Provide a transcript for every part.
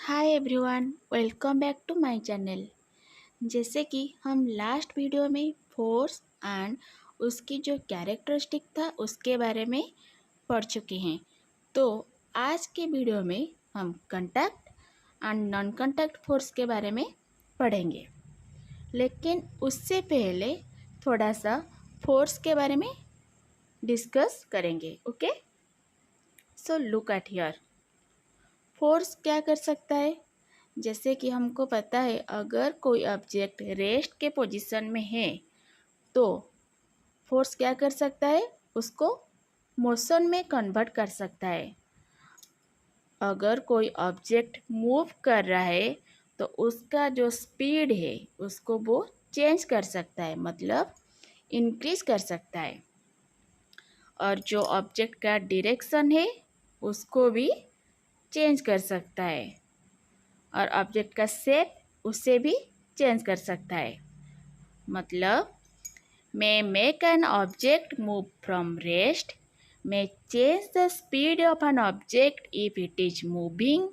Hi everyone, welcome back to my channel. जैसे कि हम लास्ट वीडियो में फोर्स एंड उसकी जो कैरेक्टरिस्टिक था उसके बारे में पढ़ चुके हैं। तो आज के वीडियो में हम contact and non contact force के बारे में पढ़ेंगे। लेकिन उससे पहले थोड़ा सा फोर्स के बारे में डिस्कस करेंगे। Okay, so look at here. Force क्या कर सकता है? जैसे कि हमको पता है, अगर कोई ऑब्जेक्ट रेस्ट के पोजीशन में है तो फोर्स क्या कर सकता है? उसको मोशन में कन्वर्ट कर सकता है। अगर कोई ऑब्जेक्ट मूव कर रहा है तो उसका जो स्पीड है उसको वो चेंज कर सकता है, मतलब इंक्रीज कर सकता है। और जो ऑब्जेक्ट का डायरेक्शन है उसको भी चेंज कर सकता है। और ऑब्जेक्ट का शेप उससे भी चेंज कर सकता है। मतलब may make an object move from rest, may change the speed of an object if it is moving,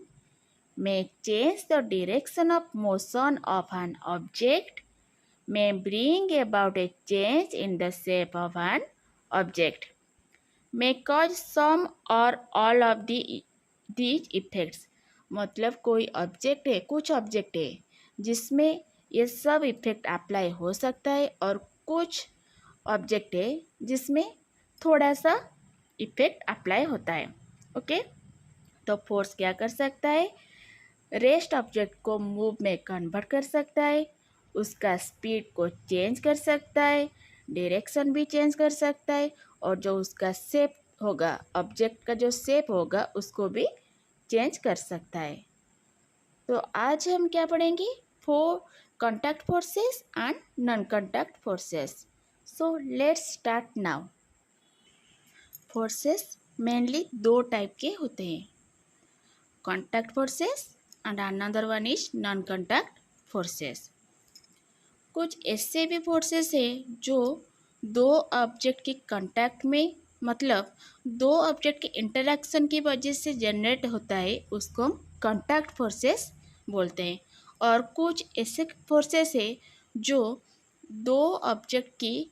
may change the direction of motion of an object, may bring about a change in the shape of an object, may cause some or all of these effects। मतलब कोई object है, कुछ object है जिसमें ये सब effect apply हो सकता है, और कुछ ऑब्जेक्ट है जिसमें थोड़ा सा इफेक्ट अप्लाई होता है। ओके, तो फोर्स क्या कर सकता है? रेस्ट ऑब्जेक्ट को मूव में कन्वर्ट कर सकता है, उसका स्पीड को चेंज कर सकता है, डायरेक्शन भी चेंज कर सकता है, और जो उसका शेप होगा, ऑब्जेक्ट का जो शेप होगा उसको भी चेंज कर सकता है। तो आज हम क्या पढ़ेंगे? Contact forces and non contact forces. So let's start now. Forces mainly दो टाइप के होते हैं, contact forces and another one is non contact forces. कुछ ऐसे भी फोर्सेस है जो दो ऑब्जेक्ट के कांटेक्ट में, मतलब दो ऑब्जेक्ट के इंटरेक्शन की वजह से जनरेट होता है, उसको हम कांटेक्ट फोर्सेस बोलते हैं। और कुछ ऐसे फोर्सेस है जो दो ऑब्जेक्ट की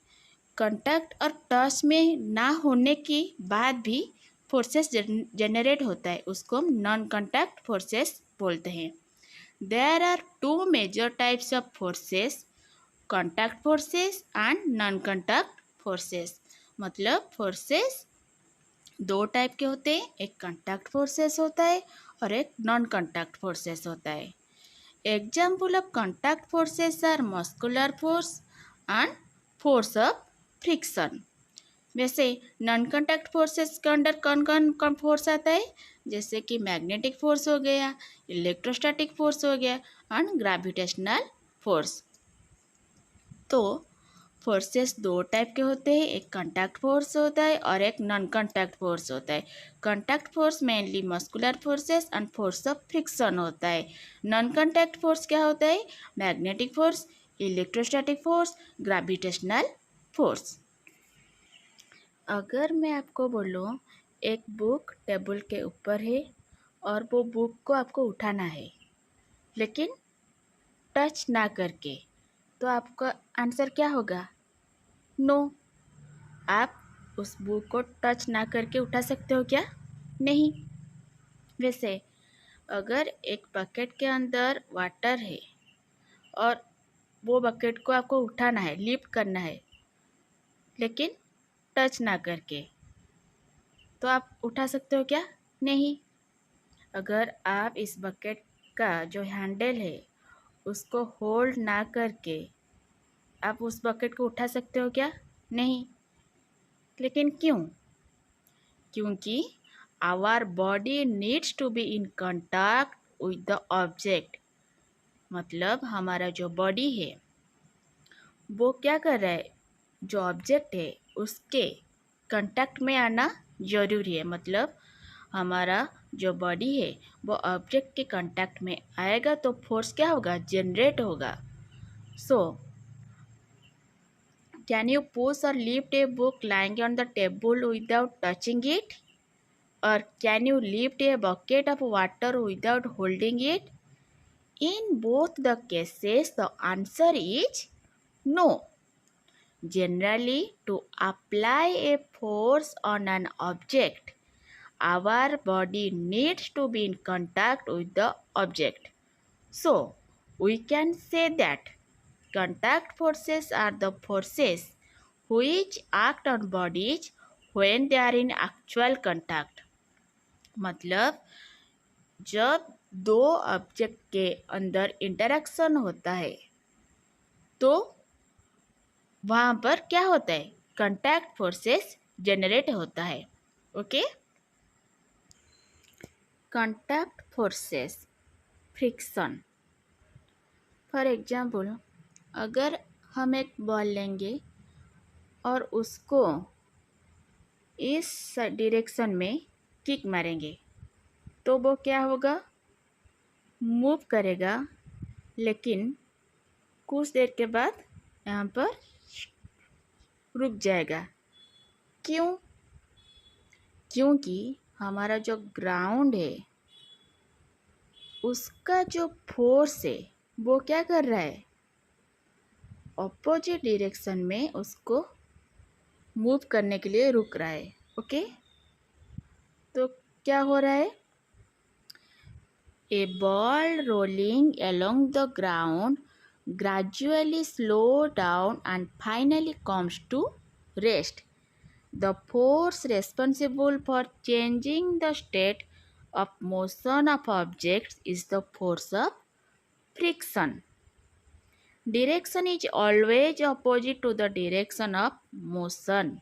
कांटेक्ट और टच में ना होने के बाद भी फोर्सेस जनरेट होता है, उसको हम नॉन कांटेक्ट फोर्सेस बोलते हैं। There are two major types of forces, contact forces and non contact forces. मतलब फोर्सेस दो टाइप के होते हैं, एक कॉन्टैक्ट फोर्सेस होता है और एक नॉन कॉन्टैक्ट फोर्सेस होता है। Example of contact forces are muscular force and force of friction. वैसे नॉन कॉन्टैक्ट फोर्सेस के अंडर कौन कौन फोर्स आता है? जैसे कि मैग्नेटिक फोर्स हो गया, इलेक्ट्रोस्टैटिक फोर्स हो गया एंड ग्रेविटेशनल फोर्स। तो फोर्सेस दो टाइप के होते हैं, एक कॉन्टैक्ट फोर्स होता है और एक नॉन कॉन्टैक्ट फोर्स होता है। Contact force mainly muscular forces and force of friction होता है। नॉन कॉन्टैक्ट फोर्स क्या होता है? Magnetic force, electrostatic force, gravitational force. अगर मैं आपको बोलूँ एक बुक टेबल के ऊपर है और वो बुक को आपको उठाना है लेकिन टच ना करके, तो आपका आंसर क्या होगा? नो। आप उस बुक को टच ना करके उठा सकते हो क्या? नहीं। वैसे अगर एक बकेट के अंदर वाटर है और वो बकेट को आपको उठाना है, लिफ्ट करना है, लेकिन टच ना करके, तो आप उठा सकते हो क्या? नहीं। अगर आप इस बकेट का जो हैंडल है उसको होल्ड ना करके आप उस बकेट को उठा सकते हो क्या? नहीं। लेकिन क्यों? क्योंकि our body needs to be in contact with the object. मतलब हमारा जो बॉडी है वो क्या कर रहा है? जो ऑब्जेक्ट है उसके कांटेक्ट में आना ज़रूरी है। मतलब हमारा जो बॉडी है वो ऑब्जेक्ट के कांटेक्ट में आएगा तो फोर्स क्या होगा? जनरेट होगा। सो कैन यू पुश और lift a book lying on the table without touching it? or can you lift a bucket of water without holding it? In both the cases, the answer is no. Generally, to apply a force on an object, our body needs to be in contact with the object. So, we can say that contact forces are the forces which act on bodies when they are in actual contact. मतलब जब दो object के अंदर interaction होता है तो वहाँ पर क्या होता है, कंटैक्ट फोर्सेस जनरेट होता है. Okay, contact forces, friction. For example, अगर हम एक बॉल लेंगे और उसको इस डायरेक्शन में किक मारेंगे तो वो क्या होगा, मूव करेगा, लेकिन कुछ देर के बाद यहाँ पर रुक जाएगा. क्यों? क्योंकि हमारा जो ग्राउंड है उसका जो फोर्स है वो क्या कर रहा है, अपोजिट डायरेक्शन में उसको मूव करने के लिए रुक रहा है. ओके, तो क्या हो रहा है, a ball rolling along the ground gradually slow down and finally comes to rest. The force responsible for changing the state of motion of objects is the force of friction. Direction is always opposite to the direction of motion.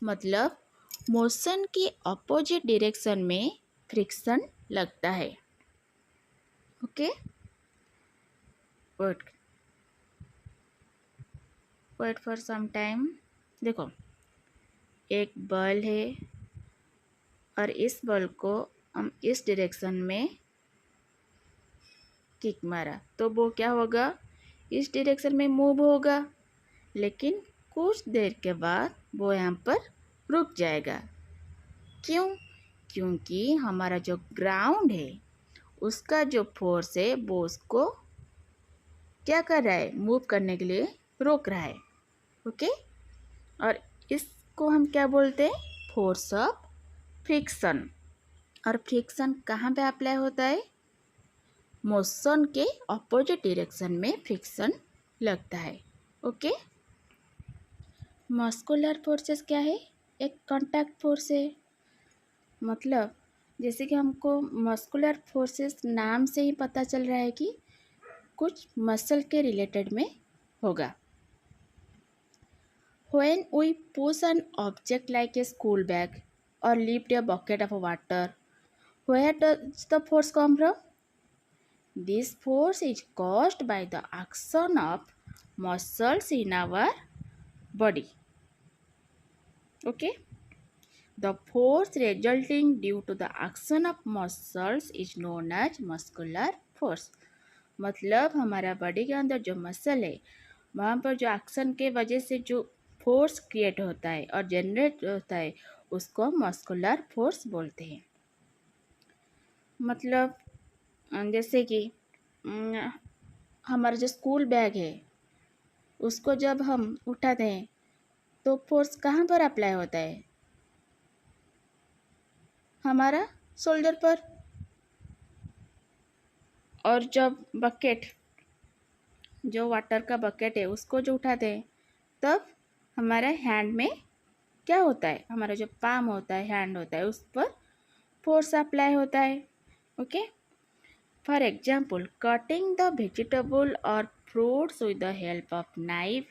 मतलब motion की opposite direction में friction लगता है. Okay, wait for some time. देखो, एक ball है और इस बॉल को हम इस डायरेक्शन में किक मारा तो वो क्या होगा, इस डायरेक्शन में मूव होगा, लेकिन कुछ देर के बाद वो यहाँ पर रुक जाएगा. क्यों? क्योंकि हमारा जो ग्राउंड है उसका जो फोर्स है वो उसको क्या कर रहा है, मूव करने के लिए रोक रहा है. ओके, और इसको हम क्या बोलते हैं, फोर्स ऑफ फ्रिक्शन. और फ्रिक्शन कहाँ पे अप्लाई होता है, मोशन के अपोजिट डायरेक्शन में फ्रिक्शन लगता है. ओके, मस्कुलर फोर्सेस क्या है, एक कांटेक्ट फोर्स है. मतलब जैसे कि हमको मस्कुलर फोर्सेस नाम से ही पता चल रहा है कि कुछ मसल के रिलेटेड में होगा. When we push an object like a school bag or lift a bucket of water, where does the force come from? This force is caused by the action of muscles in our body. Okay? The force resulting due to the action of muscles is known as muscular force. मतलब हमारा body के अंदर जो muscle है वहाँ पर जो action के वजह से जो फोर्स क्रिएट होता है और जनरेट होता है उसको मस्कुलर फोर्स बोलते हैं. मतलब जैसे कि हमारा जो स्कूल बैग है उसको जब हम उठाते हैं तो फोर्स कहाँ पर अप्लाई होता है, हमारा शोल्डर पर. और जब बकेट, जो वाटर का बकेट है उसको जो उठाते हैं तब हमारा हैंड में क्या होता है, हमारा जो पाम होता है, हैंड होता है, उस पर फोर्स अप्लाई होता है. Okay, for example, cutting the vegetable और fruits with the help of knife,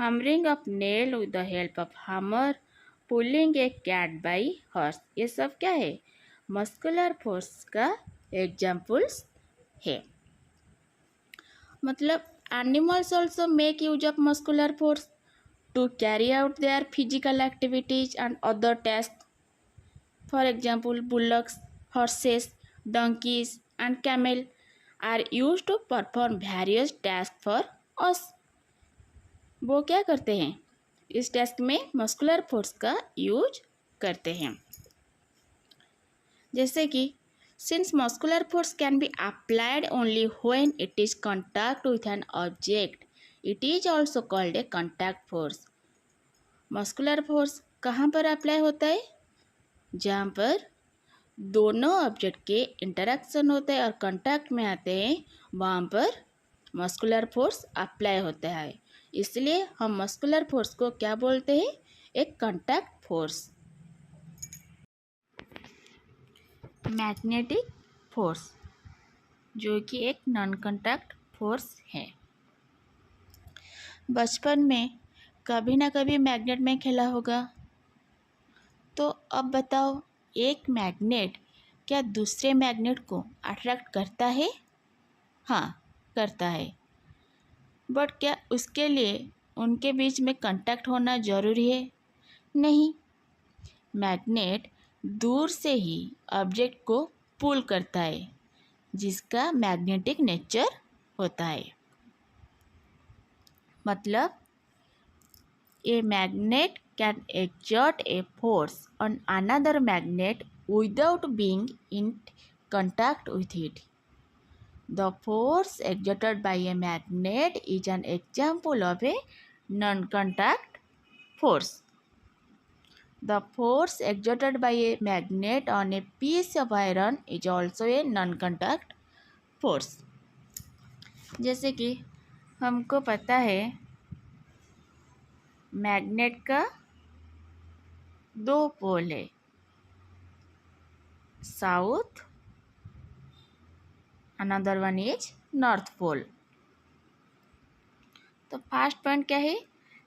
hammering of nail with the help of hammer, pulling a cart by horse. ये सब क्या है, मस्कुलर फोर्स का एग्जाम्पल्स है. मतलब animals also make use of muscular force to carry out their physical activities and other tasks. For example, bullocks, horses, donkeys and camel are used to perform various tasks for us. वो क्या करते हैं, इस task में muscular force का use करते हैं. जैसे कि since muscular force can be applied only when it is contact with an object, it is also called a contact force. Muscular force कहाँ पर अप्लाई होता है? जहाँ पर दोनों ऑब्जेक्ट के इंटरेक्शन होते हैं और कांटेक्ट में आते हैं, वहाँ पर मस्कुलर फोर्स अप्लाई होता है. इसलिए हम मस्कुलर फोर्स को क्या बोलते हैं? एक कांटेक्ट फोर्स. मैग्नेटिक फोर्स जो कि एक नॉन कांटेक्ट फोर्स है. बचपन में कभी ना कभी मैग्नेट में खेला होगा. तो अब बताओ, एक मैग्नेट क्या दूसरे मैग्नेट को अट्रैक्ट करता है? हाँ, करता है. बट क्या उसके लिए उनके बीच में कांटेक्ट होना ज़रूरी है? नहीं. मैग्नेट दूर से ही ऑब्जेक्ट को पुल करता है, जिसका मैग्नेटिक नेचर होता है. मतलब a magnet can exert a force on another magnet without being in contact with it. The force exerted by a magnet is an example of a non-contact force. The force exerted by a magnet on a piece of iron is also a non-contact force. जैसे कि हमको पता है magnet का दो pole है, south, another one is north pole. तो first point क्या है?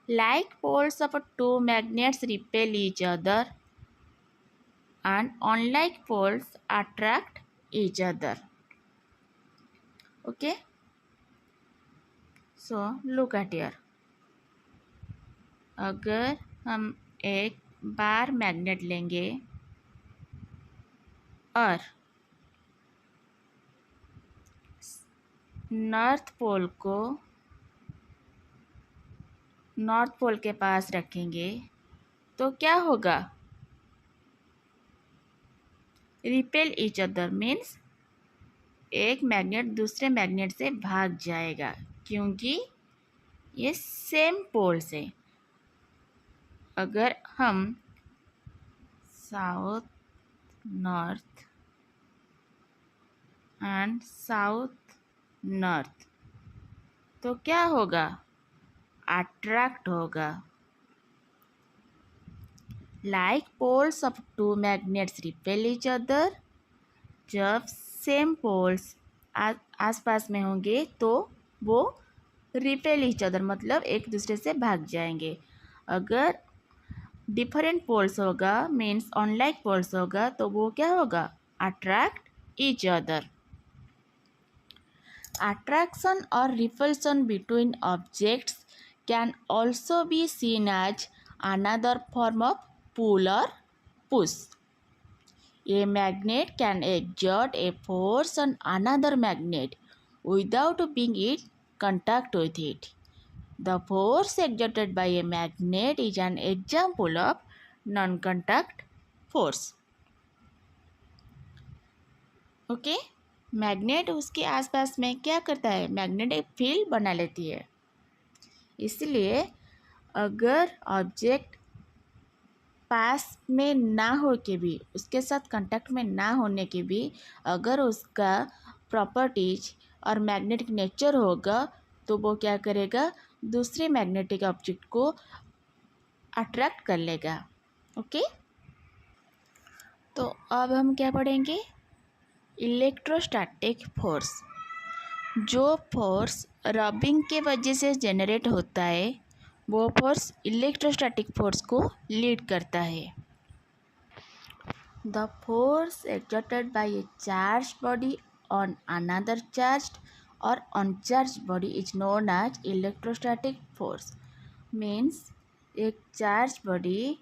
Like poles of two magnets repel each other and unlike poles attract each other. Okay, so look at here. अगर हम एक बार मैग्नेट लेंगे और नॉर्थ पोल को north pole के पास रखेंगे तो क्या होगा? रिपेल ईच अदर मीन्स एक मैग्नेट दूसरे मैग्नेट से भाग जाएगा, क्योंकि ये सेम पोल से. अगर हम south north and south north तो क्या होगा? अट्रैक्ट होगा. Like poles of two magnets repel each other. जब सेम पोल्स आसपास में होंगे तो वो रिपेल ईच अदर मतलब एक दूसरे से भाग जाएंगे. अगर डिफरेंट पोल्स होगा मीन्स अनलाइक पोल्स होगा तो वो क्या होगा? Attract each other. Attraction or repulsion between objects can also be seen as another form of pull or push. A magnet can exert a force on another magnet without being in contact with it. The force exerted by a magnet is an example of non-contact force. Okay? Magnet उसके आसपास में क्या करता है? Magnetic field बना लेती है. इसलिए अगर ऑब्जेक्ट पास में ना हो के भी, उसके साथ कांटेक्ट में ना होने के भी, अगर उसका प्रॉपर्टीज और मैग्नेटिक नेचर होगा तो वो क्या करेगा? दूसरे मैग्नेटिक ऑब्जेक्ट को अट्रैक्ट कर लेगा. ओके, तो अब हम क्या पढ़ेंगे? Electrostatic force. जो फोर्स रबिंग के वजह से जनरेट होता है वो फोर्स इलेक्ट्रोस्टैटिक फोर्स को लीड करता है. The force exerted by a charge body on another charged और uncharged body is known as electrostatic force. Means एक चार्ज बॉडी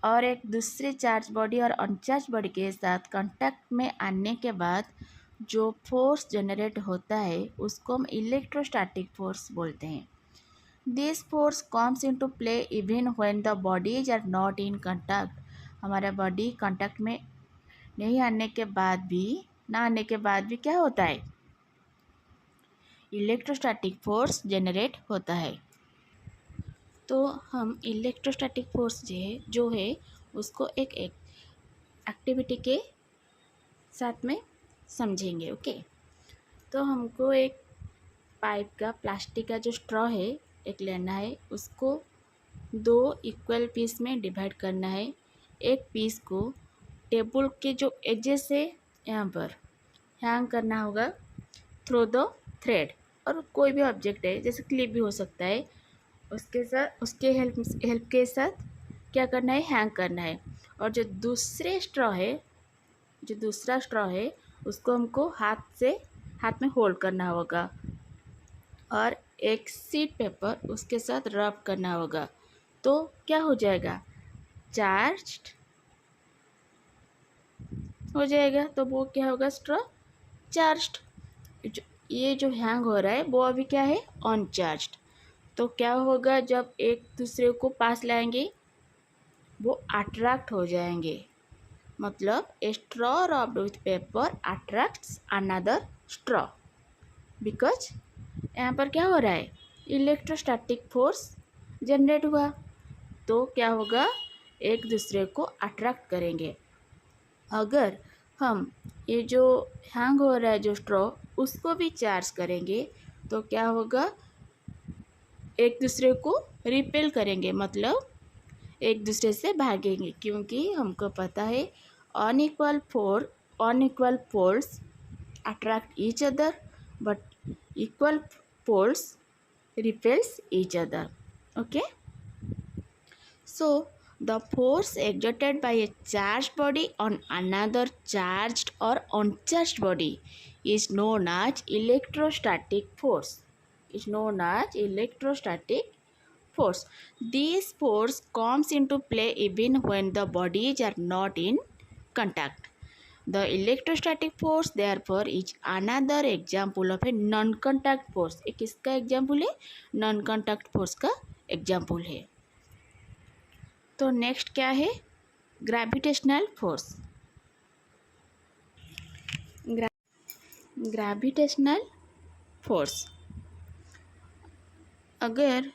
और एक दूसरे चार्ज बॉडी और अनचार्ज बॉडी के साथ कांटेक्ट में आने के बाद जो फोर्स जनरेट होता है उसको हम इलेक्ट्रोस्टैटिक फोर्स बोलते हैं. This force comes into play even when the bodies are not in contact. हमारा बॉडी कांटेक्ट में नहीं आने के बाद भी, ना आने के बाद भी क्या होता है, इलेक्ट्रोस्टैटिक फोर्स जनरेट होता है। तो हम इलेक्ट्रोस्टैटिक फोर्स जो है उसको एक एक्टिविटी के साथ में समझेंगे। ओके, तो हमको एक पाइप का प्लास्टिक का जो स्ट्रॉ है एक लेना है, उसको 2 इक्वल पीस में डिवाइड करना है। एक पीस को टेबल के जो एजेस है यहाँ पर हैंग करना होगा थ्रू द थ्रेड, और कोई भी ऑब्जेक्ट है जैसे क्लिप भी हो सकता है, उसके हेल्प के साथ क्या करना है, हैंग करना है। और जो दूसरा स्ट्रॉ है उसको हमको हाथ में होल्ड करना होगा और एक सीट पेपर उसके साथ रब करना होगा। तो क्या हो जाएगा, चार्ज्ड हो जाएगा। तो वो क्या होगा, स्ट्रॉ चार्ज्ड। ये जो हैंग हो रहा है वो अभी क्या है, अनचार्ज्ड। तो क्या होगा, जब एक दूसरे को पास लाएंगे वो अट्रैक्ट हो जाएंगे। मतलब a straw rubbed with paper attracts another straw, because यहाँ पर क्या हो रहा है, इलेक्ट्रोस्टैटिक फोर्स जनरेट हुआ। तो क्या होगा, एक दूसरे को अट्रैक्ट करेंगे। अगर हम ये जो हैंग हो रहा है जो स्ट्रॉ उसको भी चार्ज करेंगे तो क्या होगा, एक दूसरे को रिपेल करेंगे, मतलब एक दूसरे से भागेंगे। क्योंकि हमको पता है unequal poles attract each other but equal poles repels each other. Okay, so the force exerted by a charged body on another charged or uncharged body is known as electrostatic force. This force comes into play even when the bodies are not in contact. The electrostatic force therefore is another example of a non-contact force. ये किसका example है, non contact force का example है। तो next क्या है, gravitational force. Gravitational force, अगर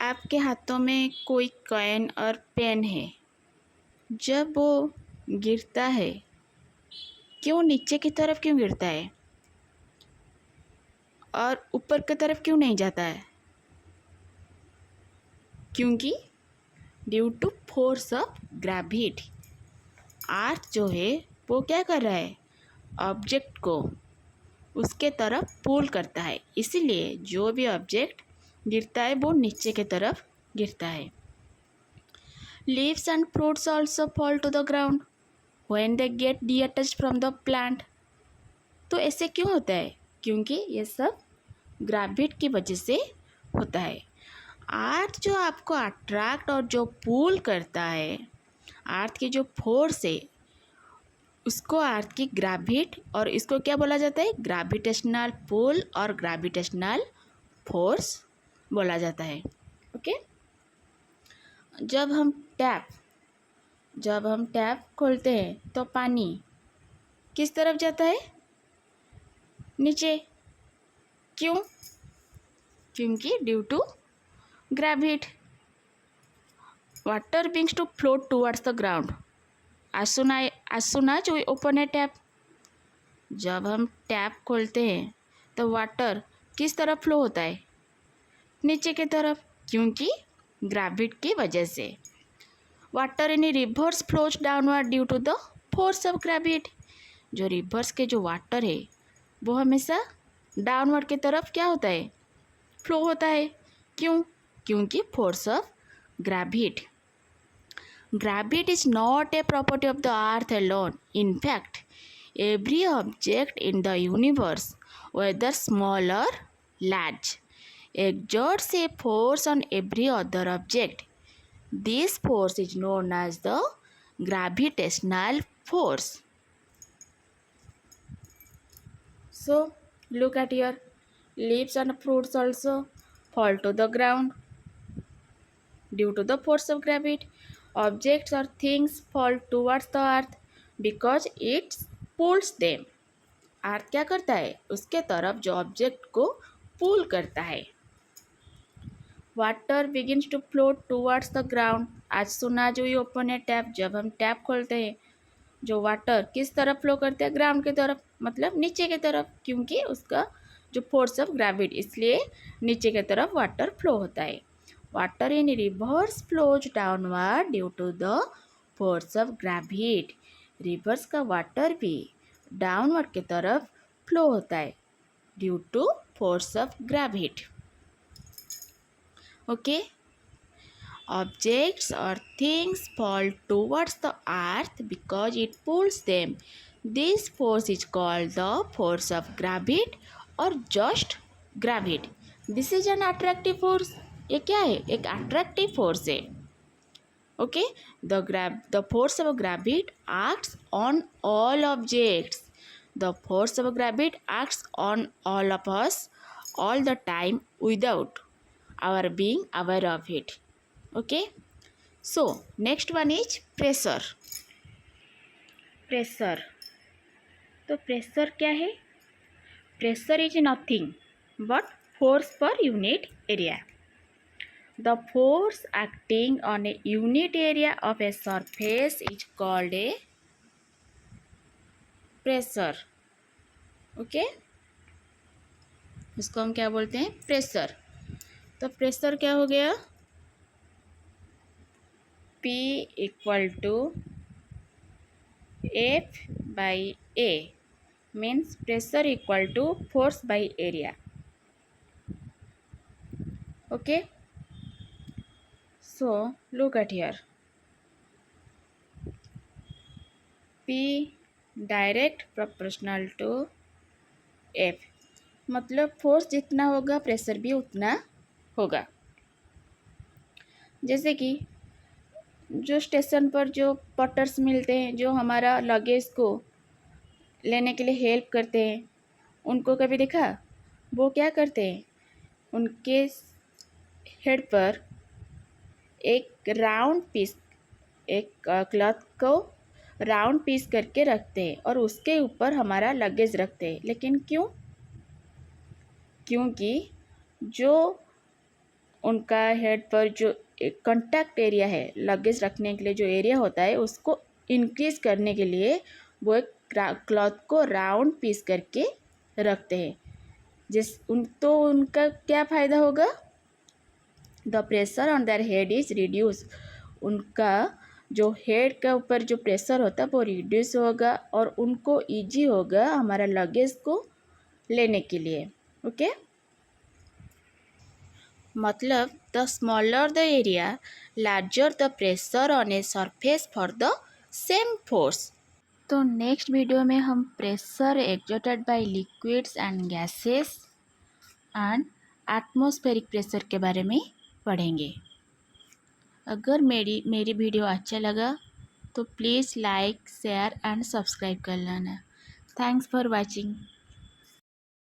आपके हाथों में कोई कॉइन और पेन है, जब वो गिरता है, क्यों नीचे की तरफ क्यों गिरता है और ऊपर की तरफ क्यों नहीं जाता है, क्योंकि due to force of gravity. Earth जो है वो क्या कर रहा है, ऑब्जेक्ट को उसके तरफ पुल करता है, इसीलिए जो भी ऑब्जेक्ट गिरता है वो नीचे की तरफ गिरता है। Leaves and fruits also fall to the ground when they get detached from the plant. तो ऐसे क्यों होता है, क्योंकि ये सब ग्रेविटी की वजह से होता है। अर्थ जो आपको अट्रैक्ट और जो पुल करता है, अर्थ की जो फोर्स है उसको अर्थ की ग्रेविटी, और इसको क्या बोला जाता है, ग्रेविटेशनल पुल और ग्रेविटेशनल फोर्स बोला जाता है। ओके, जब हम टैप खोलते हैं तो पानी किस तरफ जाता है, नीचे। क्यों, क्योंकि due to gravity. Water begins to float towards the ground as soon as we open a tap. जब हम टैप खोलते हैं तो वाटर किस तरफ फ्लो होता है, नीचे की तरफ, क्योंकि ग्रेविटी की वजह से। Water in rivers flows downward due to the force of gravity. जो रिवर्स के जो वाटर है वो हमेशा डाउनवर्ड की तरफ क्या होता है, फ्लो होता है। क्यों, क्योंकि force of gravity. Gravity is not a property of the earth alone. In fact, every object in the universe, whether small or large, exerts a force on every other object. This force is known as the gravitational force. So, look at here. Leaves and fruits also fall to the ground due to the force of gravity. Objects or things fall towards the earth because it's pulls them. Earth क्या करता है, उसके तरफ जो object को pull करता है। Water begins to flow towards the ground. आज सुन आज वी ओपन ए टैप, जब हम टैप खोलते हैं जो वाटर किस तरफ फ्लो करता है, ग्राउंड की तरफ, मतलब नीचे की तरफ, क्योंकि उसका जो फोर्स ऑफ ग्रेविटी, इसलिए नीचे की तरफ वाटर फ्लो होता है। Water in rivers flows downward due to the force of gravity. Rivers का वाटर भी डाउनवर्ड की तरफ फ्लो होता है due to force of gravity. Okay, objects or things fall towards the earth because it pulls them. This force is called the force of gravity or just gravity. This is an attractive force. ये क्या है, एक attractive force है। Okay, the force of gravity acts on all objects. The force of gravity acts on all of us all the time without our being aware of it. Okay, so next one is pressure. Pressure, तो pressure क्या है? Pressure is nothing but force per unit area. The force acting on a unit area of a surface is called a pressure. Okay, इसको हम क्या बोलते हैं, pressure. तो pressure क्या हो गया, P equal to F by A means pressure equal to force by area. Okay, so look at here, P direct proportional to F, मतलब फोर्स जितना होगा प्रेशर भी उतना होगा। जैसे कि जो स्टेशन पर जो पटर्स मिलते हैं, जो हमारा लगेज को लेने के लिए हेल्प करते हैं, उनको कभी देखा, वो क्या करते हैं, उनके हेड पर एक राउंड पीस, एक क्लॉथ को राउंड पीस करके रखते हैं और उसके ऊपर हमारा लगेज रखते हैं। लेकिन क्यों, क्योंकि जो उनका हेड पर जो कॉन्टैक्ट एरिया है, लगेज रखने के लिए जो एरिया होता है, उसको इंक्रीज करने के लिए वो एक क्लॉथ को राउंड पीस करके रखते हैं। तो उनका क्या फ़ायदा होगा, the pressure on their head is reduce. उनका जो हेड के ऊपर जो प्रेशर होता है वो रिड्यूस होगा और उनको इजी होगा हमारा लगेज को लेने के लिए। ओके, मतलब the smaller the area larger the pressure on a surface for the same force. तो नेक्स्ट वीडियो में हम pressure exerted by liquids and gases and atmospheric pressure के बारे में पढ़ेंगे। अगर मेरी वीडियो अच्छा लगा तो please like share and subscribe कर लेना। Thanks for watching.